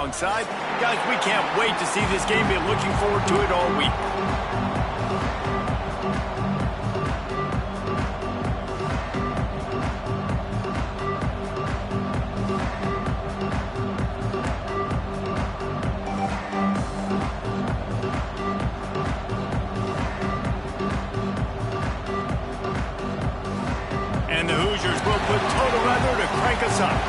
alongside. Guys, we can't wait to see this game. Been looking forward to it all week. And the Hoosiers will put total weather to crank us up.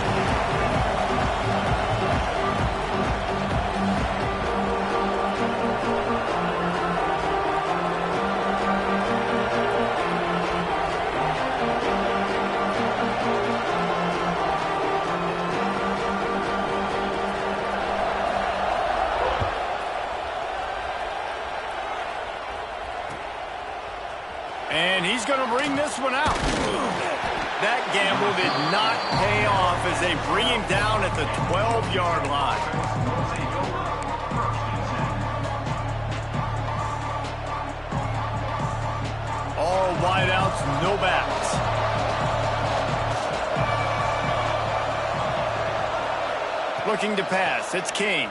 And he's going to bring this one out. That gamble did not pay off as they bring him down at the 12-yard line. All wideouts, no backs. Looking to pass, it's King.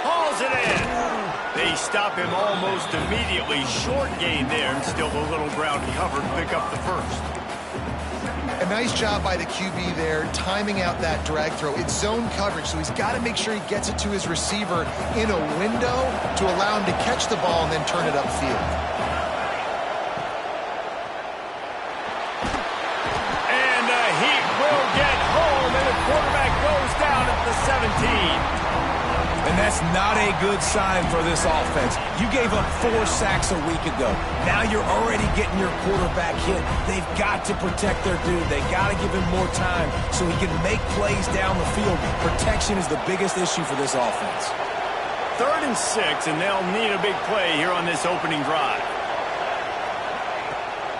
Hauls it in. They stop him almost immediately. Short gain there, and still a little ground covered. Pick up the first. A nice job by the QB there, timing out that drag throw. It's zone coverage, so he's got to make sure he gets it to his receiver in a window to allow him to catch the ball and then turn it upfield. And he will get home, and the quarterback goes down at the 17. And that's not a good sign for this offense. You gave up 4 sacks a week ago. Now you're already getting your quarterback hit. They've got to protect their dude. They got to give him more time so he can make plays down the field. Protection is the biggest issue for this offense. 3rd and 6, and they'll need a big play here on this opening drive.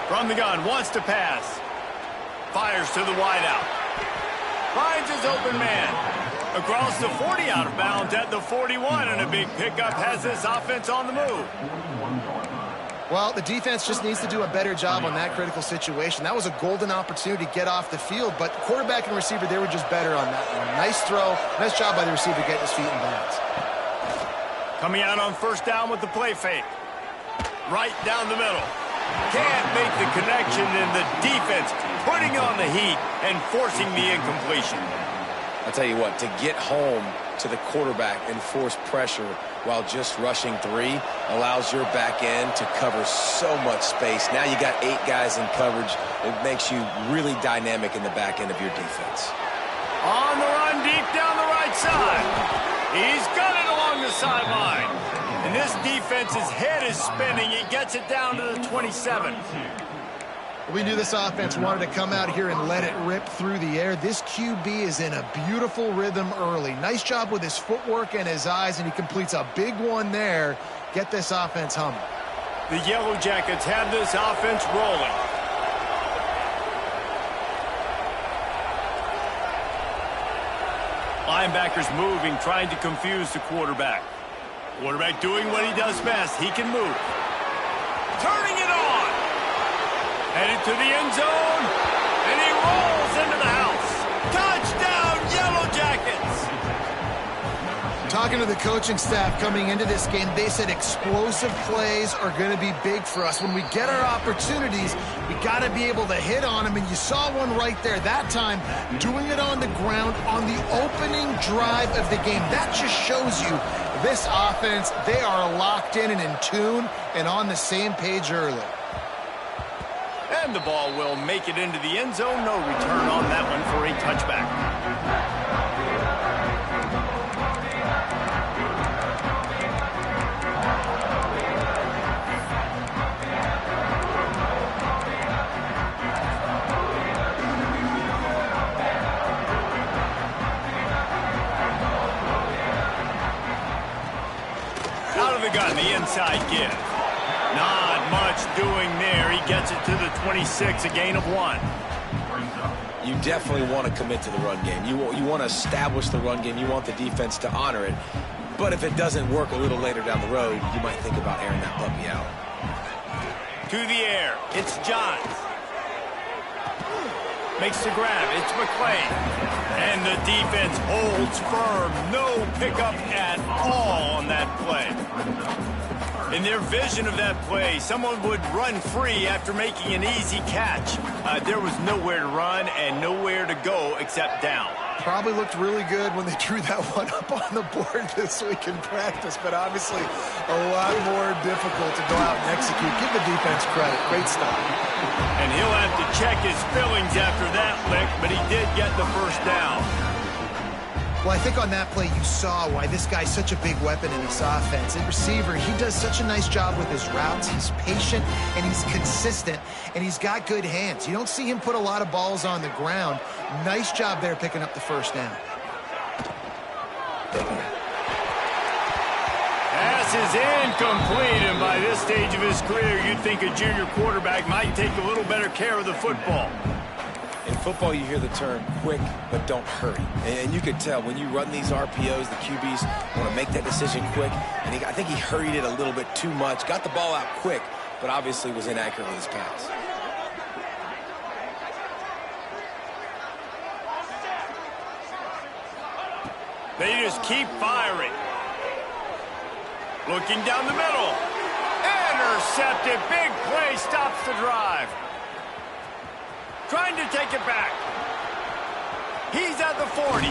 From the gun, wants to pass. Fires to the wideout. Finds his open man. Across the 40, out of bounds at the 41, and a big pickup has this offense on the move. Well, the defense just needs to do a better job on that critical situation. That was a golden opportunity to get off the field, but quarterback and receiver, they were just better on that one. Nice throw. Nice job by the receiver getting his feet in bounds. Coming out on 1st down with the play fake. Right down the middle. Can't make the connection, and the defense putting on the heat and forcing the incompletion. I'll tell you what, to get home to the quarterback and force pressure while just rushing 3 allows your back end to cover so much space. Now you got 8 guys in coverage. It makes you really dynamic in the back end of your defense. On the run deep down the right side. He's got it along the sideline. And this defense's head is spinning. He gets it down to the 27. We knew this offense wanted to come out here and let it rip through the air. This QB is in a beautiful rhythm early. Nice job with his footwork and his eyes, and he completes a big one there. Get this offense humming. The Yellow Jackets have this offense rolling. Linebackers moving, trying to confuse the quarterback. Quarterback doing what he does best. He can move. Turning it on. Headed to the end zone, and he rolls into the house. Touchdown, Yellow Jackets! Talking to the coaching staff coming into this game, they said explosive plays are going to be big for us. When we get our opportunities, we got to be able to hit on them, and you saw one right there. That time, doing it on the ground on the opening drive of the game. That just shows you this offense, they are locked in and in tune and on the same page early. And the ball will make it into the end zone. No return on that one for a touchback. Out of the gun, the inside give. Not much doing there. He gets it to the 26, a gain of 1. You definitely want to commit to the run game. You want to establish the run game. You want the defense to honor it. But if it doesn't work a little later down the road, you might think about airing that puppy out. To the air. It's Johns. Makes the grab. It's McClain. And And the defense holds firm. No pickup at all on that play. In their vision of that play, someone would run free after making an easy catch. There was nowhere to run and nowhere to go except down. Probably looked really good when they drew that one up on the board this week in practice, but obviously a lot more difficult to go out and execute. Give the defense credit. Great stop. And he'll have to check his feelings after that lick, but he did get the first down. Well, I think on that play you saw why this guy's such a big weapon in this offense. And receiver, he does such a nice job with his routes. He's patient, and he's consistent, and he's got good hands. You don't see him put a lot of balls on the ground. Nice job there picking up the first down. Pass is incomplete, and by this stage of his career, you'd think a junior quarterback might take a little better care of the football. In football, you hear the term quick, but don't hurry. And you could tell when you run these RPOs, the QBs want to make that decision quick. And I think he hurried it a little bit too much. Got the ball out quick, but obviously was inaccurate with his pass. They just keep firing. Looking down the middle. Intercepted. Big play stops the drive. Trying to take it back. He's at the 40.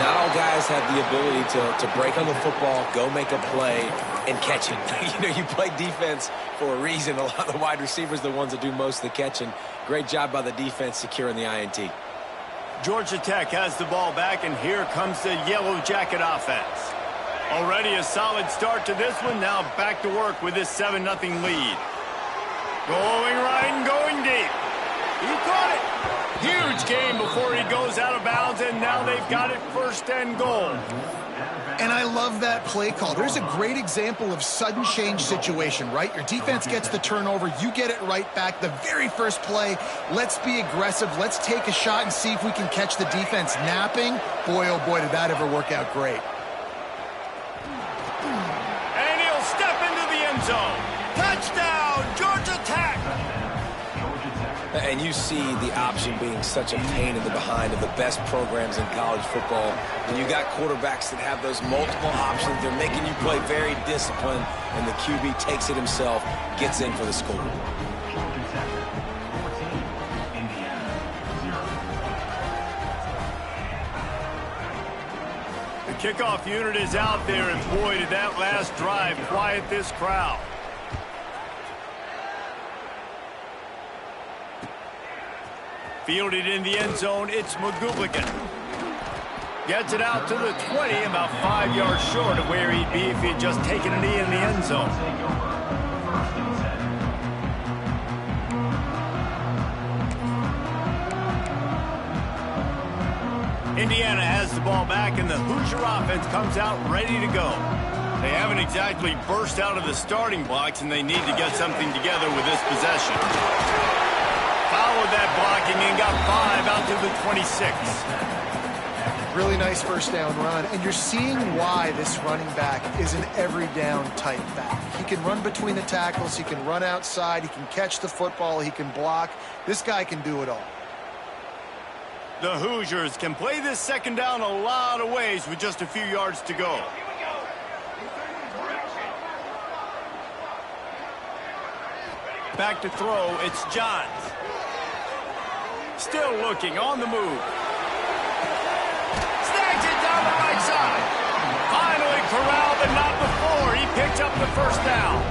Not all guys have the ability to break on the football, go make a play, and catch it. You know, you play defense for a reason. A lot of the wide receivers are the ones that do most of the catching. Great job by the defense securing the INT. Georgia Tech has the ball back, and here comes the Yellow Jacket offense. Already a solid start to this one. Now back to work with this 7-0 lead. Going right and going deep. He caught it. Huge game before he goes out of bounds, and now they've got it 1st and goal. And I love that play call. There's a great example of sudden change situation, right? Your defense gets the turnover. You get it right back. The very first play, let's be aggressive. Let's take a shot and see if we can catch the defense napping. Boy, oh boy, did that ever work out great. And he'll step into the end zone. Touchdown, Georgia Tech. And you see the option being such a pain in the behind of the best programs in college football. When you got quarterbacks that have those multiple options, they're making you play very disciplined, and the QB takes it himself, gets in for the score. The kickoff unit is out there, and boy, did that last drive quiet this crowd. Fielded in the end zone, it's McGooligan. Gets it out to the 20, about 5 yards short of where he'd be if he'd just taken a knee in the end zone. Indiana has the ball back, and the Hoosier offense comes out ready to go. They haven't exactly burst out of the starting blocks, and they need to get something together with this possession. Followed that blocking and got 5 out to the 26. Really nice first down run, and you're seeing why this running back is an every down type back. He can run between the tackles, he can run outside, he can catch the football, he can block. This guy can do it all. The Hoosiers can play this second down a lot of ways with just a few yards to go. Back to throw, it's Johns. Still looking, on the move. Snags it down the right side. Finally corralled, but not before. He picked up the first down.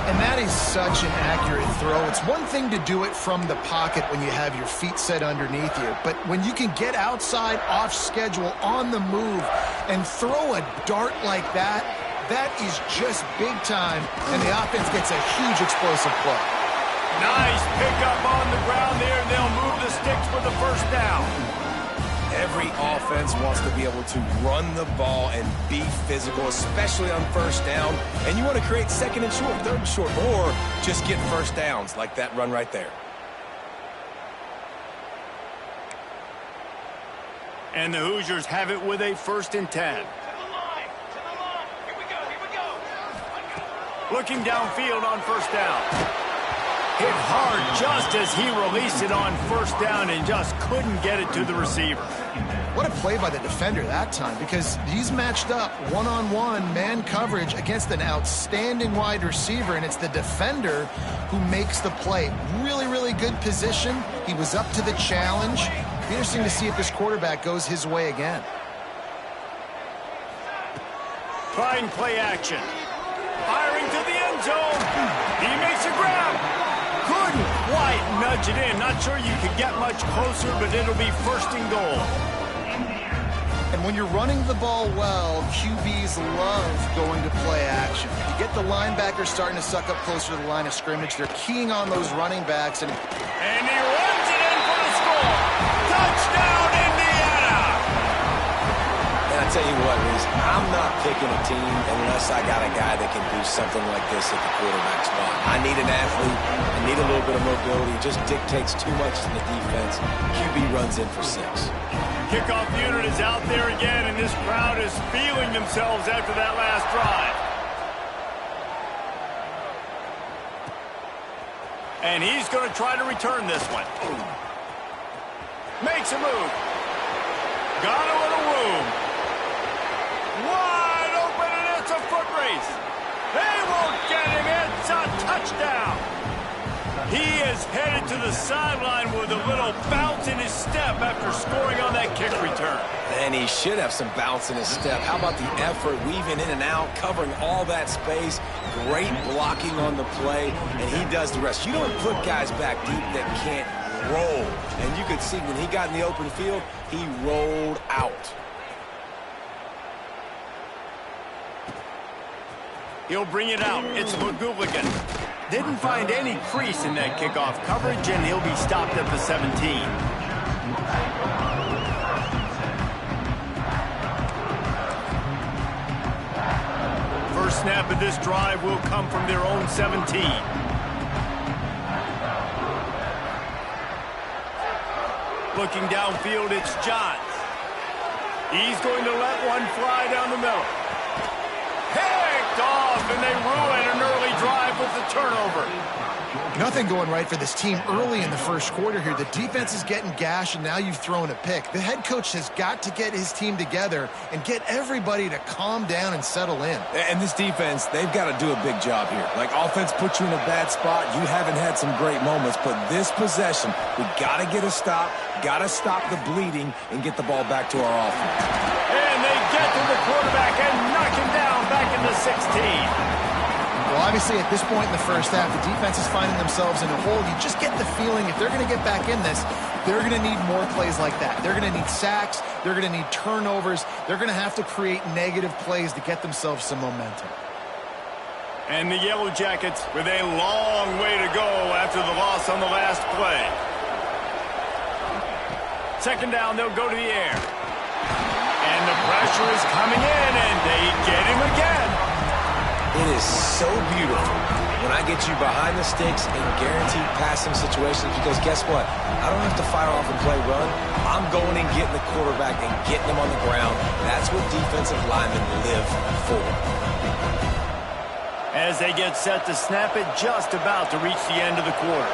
And that is such an accurate throw. It's one thing to do it from the pocket when you have your feet set underneath you, but when you can get outside, off schedule, on the move, and throw a dart like that, that is just big time, and the offense gets a huge explosive play. Nice pickup on the ground there, and they'll move the sticks for the first down. Every offense wants to be able to run the ball and be physical, especially on first down. And you want to create second and short, third and short, or just get first downs like that run right there. And the Hoosiers have it with a 1st and 10. Looking downfield on first down. Hit hard just as he released it on first down and just couldn't get it to the receiver. What a play by the defender that time, because he's matched up one-on-one man coverage against an outstanding wide receiver, and it's the defender who makes the play. Really, really good position. He was up to the challenge. Be interesting to see if this quarterback goes his way again. Trying play action. Firing to the end zone. He makes a grab. Couldn't quite nudge it in. Not sure you could get much closer, but it'll be first and goal. And when you're running the ball well, QBs love going to play action. You get the linebackers starting to suck up closer to the line of scrimmage. They're keying on those running backs. And he runs it in for the score. Touchdown, Indiana! And I tell you what, Reese, I'm not picking a team unless I got a guy that can do something like this at the quarterback spot. I need an athlete. I need a little bit of mobility. It just dictates too much to the defense. QB runs in for 6. Kickoff unit is out there again, and this crowd is feeling themselves after that last drive. And he's going to try to return this one. Makes a move. Got a little room. Wide open, and it's a foot race. They won't get him. It's a touchdown. He is headed to the sideline with a little bounce in his step after scoring on that kick return. And he should have some bounce in his step. How about the effort, weaving in and out, covering all that space, great blocking on the play, and he does the rest. You don't put guys back deep that can't roll. And you could see when he got in the open field, he rolled out. He'll bring it out. It's McGooligan. Didn't find any crease in that kickoff coverage, and he'll be stopped at the 17. First snap of this drive will come from their own 17. Looking downfield, it's Johns. He's going to let one fly down the middle. Picked off, and they ruin an early drive with the turnover. nothing going right for this team early in the first quarter here. The defense is getting gashed, and now you've thrown a pick. The head coach has got to get his team together and get everybody to calm down and settle in. And this defense, they've got to do a big job here. Like, offense puts you in a bad spot. You haven't had some great moments, but this possession, we got to get a stop, got to stop the bleeding, and get the ball back to our offense. And they get to the quarterback and knock him down back in the 16. Well, obviously, at this point in the first half, the defense is finding themselves in a hole. You just get the feeling if they're going to get back in this, they're going to need more plays like that. They're going to need sacks. They're going to need turnovers. They're going to have to create negative plays to get themselves some momentum. And the Yellow Jackets with a long way to go after the loss on the last play. Second down, they'll go to the air. And the pressure is coming in, and they get him again. It is so beautiful when I get you behind the sticks in guaranteed passing situations, because guess what? I don't have to fire off and play run. I'm going and getting the quarterback and getting him on the ground. That's what defensive linemen live for. As they get set to snap it, just about to reach the end of the quarter.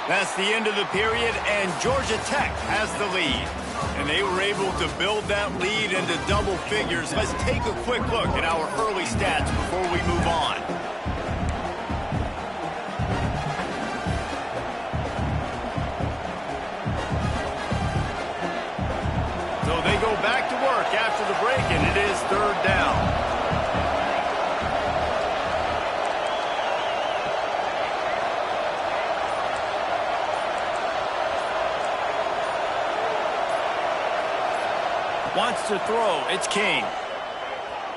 That's the end of the period, and Georgia Tech has the lead. And they were able to build that lead into double figures. Let's take a quick look at our early stats before we move on. So they go back to work after the break, and it is third down. Wants to throw. It's King.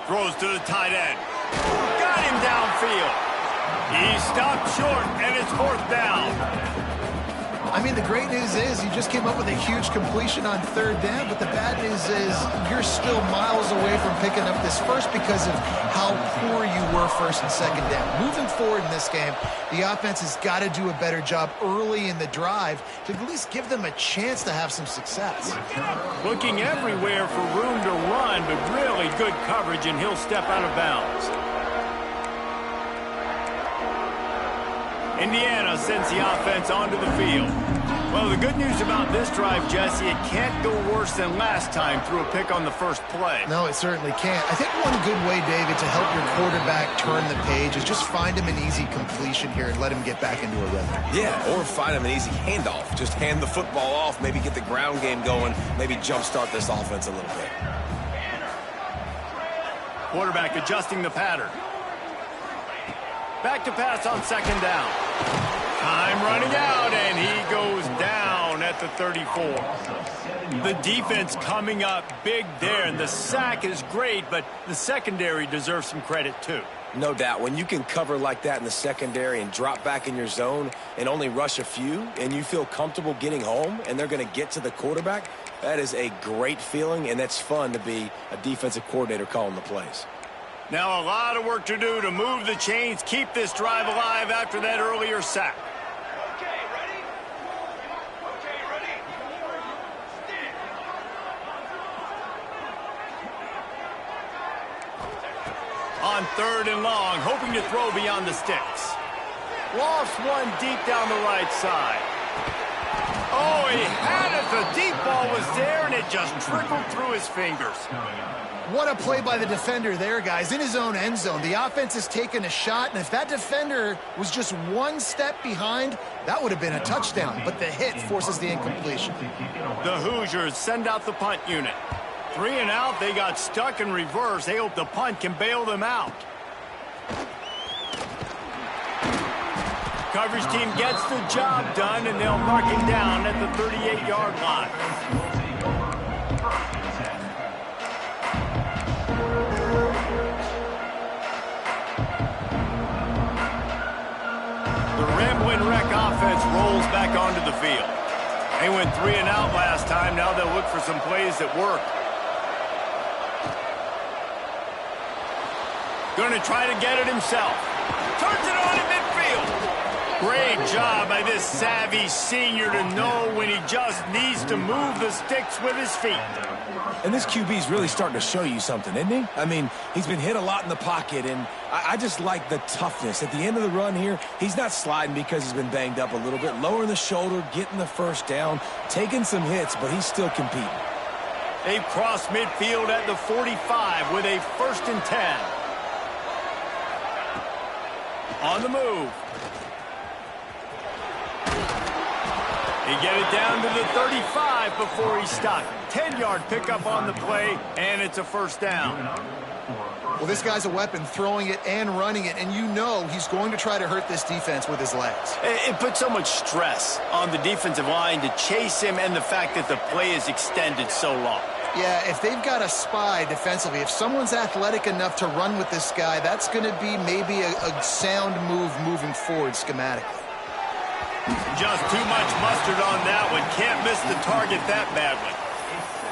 Throws to the tight end. Got him downfield. He stopped short, and it's fourth down. I mean, the great news is you just came up with a huge completion on third down, but the bad news is you're still miles away from picking up this first because of how poor you were secure first and second down. Moving forward in this game, the offense has got to do a better job early in the drive to at least give them a chance to have some success. Looking everywhere for room to run, but really good coverage, and he'll step out of bounds. Indiana sends the offense onto the field. Well, the good news about this drive, Jesse, it can't go worse than last time through a pick on the first play. No, it certainly can't. I think one good way, David, to help your quarterback turn the page is just find him an easy completion here and let him get back into a rhythm. Yeah, or find him an easy handoff. Just hand the football off, maybe get the ground game going, maybe jumpstart this offense a little bit. Quarterback adjusting the pattern. Back to pass on second down. Time running out, and he goes down at the 34. The defense coming up big there, and the sack is great, but the secondary deserves some credit too. No doubt. When you can cover like that in the secondary and drop back in your zone and only rush a few, and you feel comfortable getting home, and they're going to get to the quarterback, that is a great feeling, and that's fun to be a defensive coordinator calling the plays. Now a lot of work to do to move the chains, keep this drive alive after that earlier sack. On third and long, hoping to throw beyond the sticks. Lofts one deep down the right side. Oh, he had it. The deep ball was there, and it just trickled through his fingers. What a play by the defender there, guys. In his own end zone, the offense has taken a shot, and if that defender was just one step behind, that would have been a touchdown. But the hit forces the incompletion. The Hoosiers send out the punt unit. 3 and out, they got stuck in reverse. They hope the punt can bail them out. Coverage team gets the job done, and they'll mark him down at the 38-yard line. The Ramblin' Wreck offense rolls back onto the field. They went 3 and out last time. Now they'll look for some plays that work. Going to try to get it himself. Turns it on in midfield. Great job by this savvy senior to know when he just needs to move the sticks with his feet. And this QB's really starting to show you something, isn't he? I mean, he's been hit a lot in the pocket, and I just like the toughness. At the end of the run here, he's not sliding because he's been banged up a little bit. Lowering the shoulder, getting the first down, taking some hits, but he's still competing. They've crossed midfield at the 45 with a 1st and 10. On the move. He get it down to the 35 before he's stopped. 10-yard pickup on the play, and it's a 1st down. Well, this guy's a weapon, throwing it and running it, and you know he's going to try to hurt this defense with his legs. It puts so much stress on the defensive line to chase him, and the fact that the play is extended so long. Yeah, if they've got a spy defensively, if someone's athletic enough to run with this guy, that's going to be maybe a sound move moving forward schematically. Just too much mustard on that one. Can't miss the target that badly.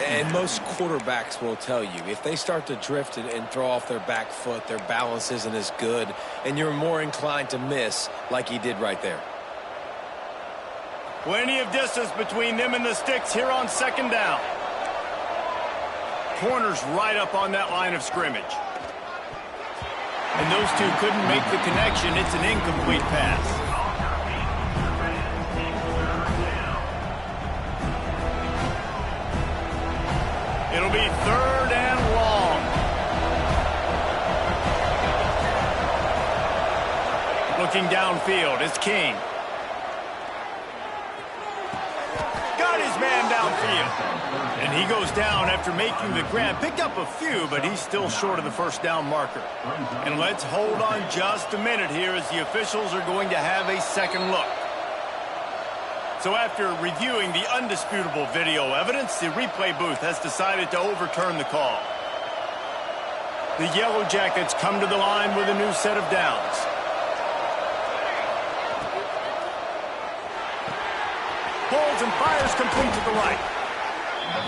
And most quarterbacks will tell you, if they start to drift and throw off their back foot, their balance isn't as good, and you're more inclined to miss like he did right there. Plenty of distance between them and the sticks here on 2nd down. Corners right up on that line of scrimmage. And those two couldn't make the connection. It's an incomplete pass. It'll be 3rd and long. Looking downfield, it's King. Got his man downfield. And he goes down after making the grab. Picked up a few, but he's still short of the 1st down marker. And let's hold on just a minute here as the officials are going to have a second look. So after reviewing the undisputable video evidence, the replay booth has decided to overturn the call. The Yellow Jackets come to the line with a new set of downs. Holds and fires complete to the right.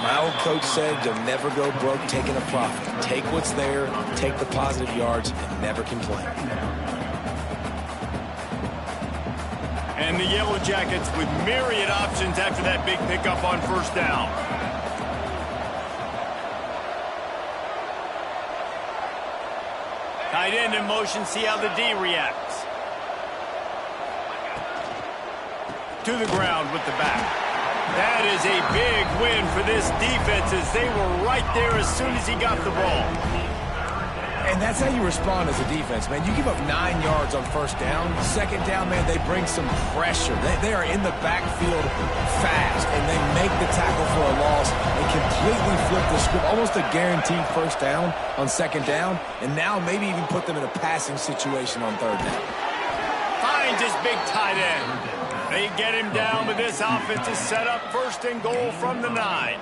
My old coach said you'll never go broke taking a profit. Take what's there, take the positive yards, and never complain. And the Yellow Jackets with myriad options after that big pickup on first down. Tight end in motion, see how the D reacts. To the ground with the back. That is a big win for this defense as they were right there as soon as he got the ball. And that's how you respond as a defense, man. You give up 9 yards on first down. Second down, man, they bring some pressure. They are in the backfield fast, and they make the tackle for a loss and completely flip the script. Almost a guaranteed first down on second down, and now maybe even put them in a passing situation on third down. Finds his big tight end. They get him down, but this offense is set up first and goal from the 9.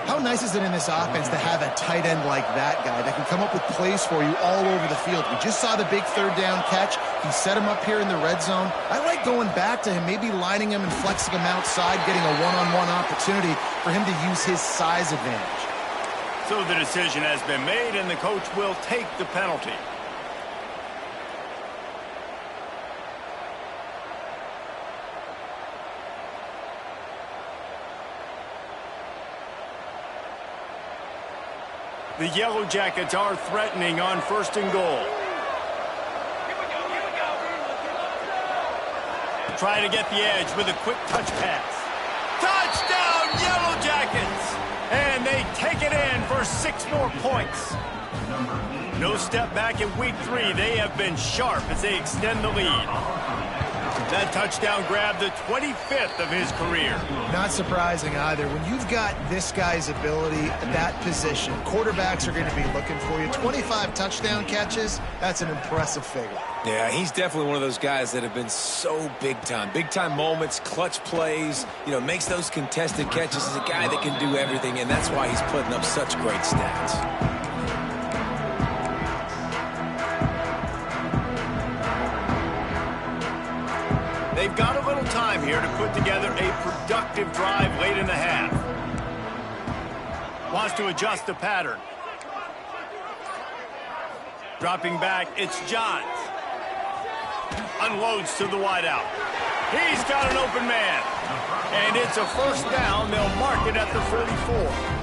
How nice is it in this offense to have a tight end like that guy that can come up with plays for you all over the field? We just saw the big third down catch. He set him up here in the red zone. I like going back to him, maybe lining him and flexing him outside, getting a one-on-one opportunity for him to use his size advantage. So the decision has been made, and the coach will take the penalty. The Yellow Jackets are threatening on first and goal. Try to get the edge with a quick touch pass. Touchdown, Yellow Jackets! And they take it in for 6 more points. No step back in week 3. They have been sharp as they extend the lead. That touchdown grabbed the 25th of his career. Not surprising either. When you've got this guy's ability at that position, quarterbacks are going to be looking for you. 25 touchdown catches, that's an impressive figure. Yeah, he's definitely one of those guys that have been so big time. Big time moments, clutch plays, makes those contested catches. He's a guy that can do everything, and that's why he's putting up such great stats. They've got a little time here to put together a productive drive late in the half. Wants to adjust the pattern. Dropping back, it's Johns. Unloads to the wideout. He's got an open man. And it's a first down. They'll mark it at the 44.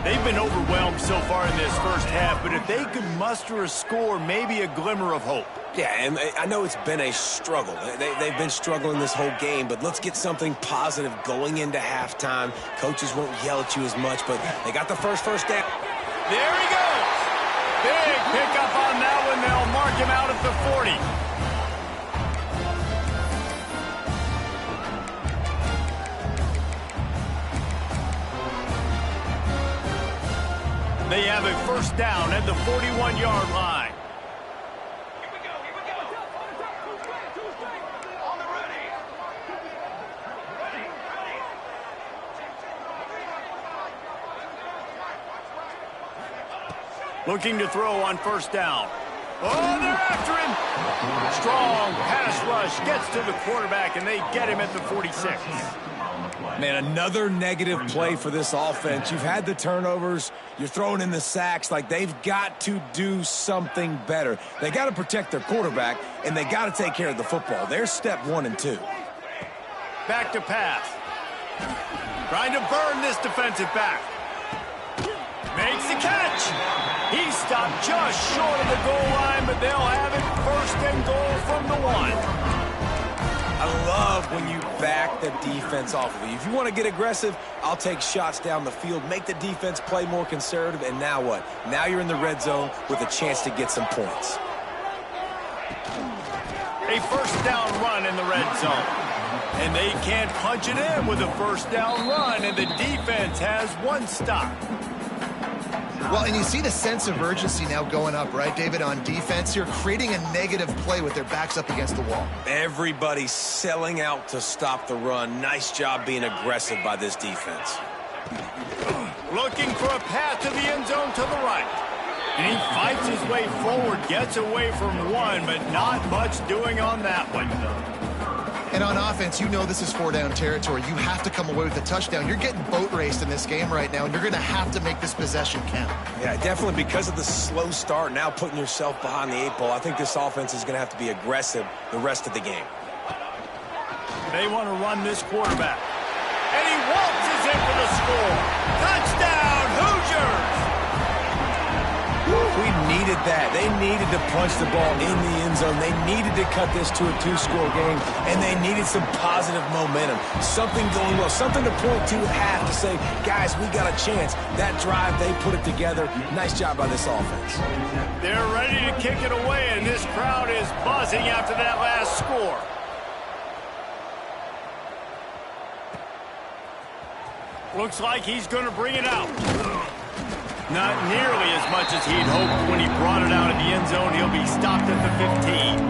They've been overwhelmed so far in this first half, but if they could muster a score, maybe a glimmer of hope. Yeah, and I know it's been a struggle. They've been struggling this whole game, but let's get something positive going into halftime. Coaches won't yell at you as much, but they got the first down. There he goes. Big pickup on that one. They'll mark him out at the 40. They have a first down at the 41-yard line. Looking to throw on first down. Oh, they're after him. Strong pass rush gets to the quarterback, and they get him at the 46. Man, another negative play for this offense. You've had the turnovers. You're throwing in the sacks. Like, they've got to do something better. They got to protect their quarterback, and they got to take care of the football. There's step 1 and 2. Back to pass. Trying to burn this defensive back. Makes the catch. He stopped just short of the goal line, but they'll have it first and goal from the 1. I love when you back the defense off of you. If you want to get aggressive, I'll take shots down the field, make the defense play more conservative, and now what? Now you're in the red zone with a chance to get some points. A first down run in the red zone. And they can't punch it in with a first down run, and the defense has 1 stop. Well, and you see the sense of urgency now going up, right, David, on defense here, creating a negative play with their backs up against the wall. Everybody's selling out to stop the run. Nice job being aggressive by this defense. Looking for a path to the end zone to the right. And he fights his way forward, gets away from 1, but not much doing on that one. And on offense, you know this is 4-down territory. You have to come away with a touchdown. You're getting boat raced in this game right now, and you're going to have to make this possession count. Yeah, definitely because of the slow start, now putting yourself behind the 8 ball, I think this offense is going to have to be aggressive the rest of the game. They want to run this quarterback. And he waltzes in for the score. Touchdown, Hoosiers! We needed that. They needed to punch the ball in the end zone. They needed to cut this to a 2-score game, and they needed some positive momentum. Something going well, something to point to at half to say, guys, we got a chance. That drive, they put it together. Nice job by this offense. They're ready to kick it away, and this crowd is buzzing after that last score. Looks like he's going to bring it out. Not nearly as much as he'd hoped when he brought it out of the end zone. He'll be stopped at the 15.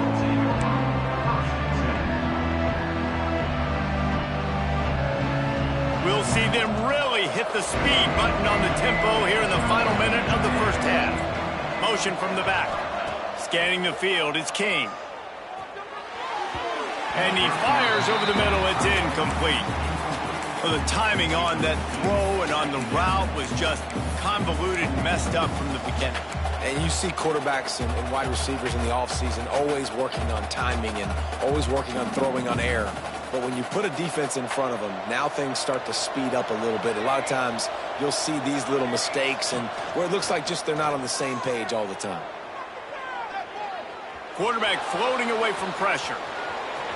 We'll see them really hit the speed button on the tempo here in the final minute of the first half. Motion from the back. Scanning the field, it's King. And he fires over the middle. It's incomplete. Well, the timing on that throw and on the route was just convoluted and messed up from the beginning. And you see quarterbacks and wide receivers in the offseason always working on timing and always working on throwing on air. But when you put a defense in front of them, now things start to speed up a little bit. A lot of times you'll see these little mistakes and where it looks like just they're not on the same page all the time. Quarterback floating away from pressure.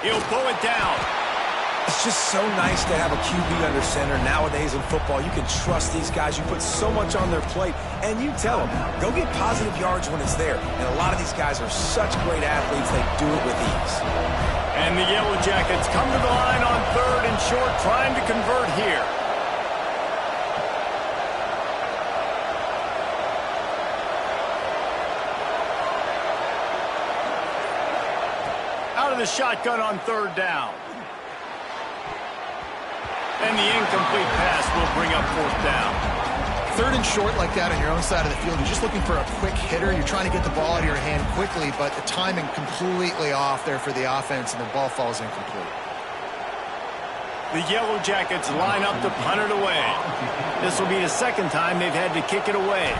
He'll pull it down. It's just so nice to have a QB under center nowadays in football. You can trust these guys. You put so much on their plate, and you tell them, go get positive yards when it's there. And a lot of these guys are such great athletes, they do it with ease. And the Yellow Jackets come to the line on 3rd and short, trying to convert here. Out of the shotgun on 3rd down. And the incomplete pass will bring up 4th down. 3rd and short like that on your own side of the field. You're just looking for a quick hitter. You're trying to get the ball out of your hand quickly, but the timing completely off there for the offense, and the ball falls incomplete. The Yellow Jackets line up to punt it away. This will be the 2nd time they've had to kick it away.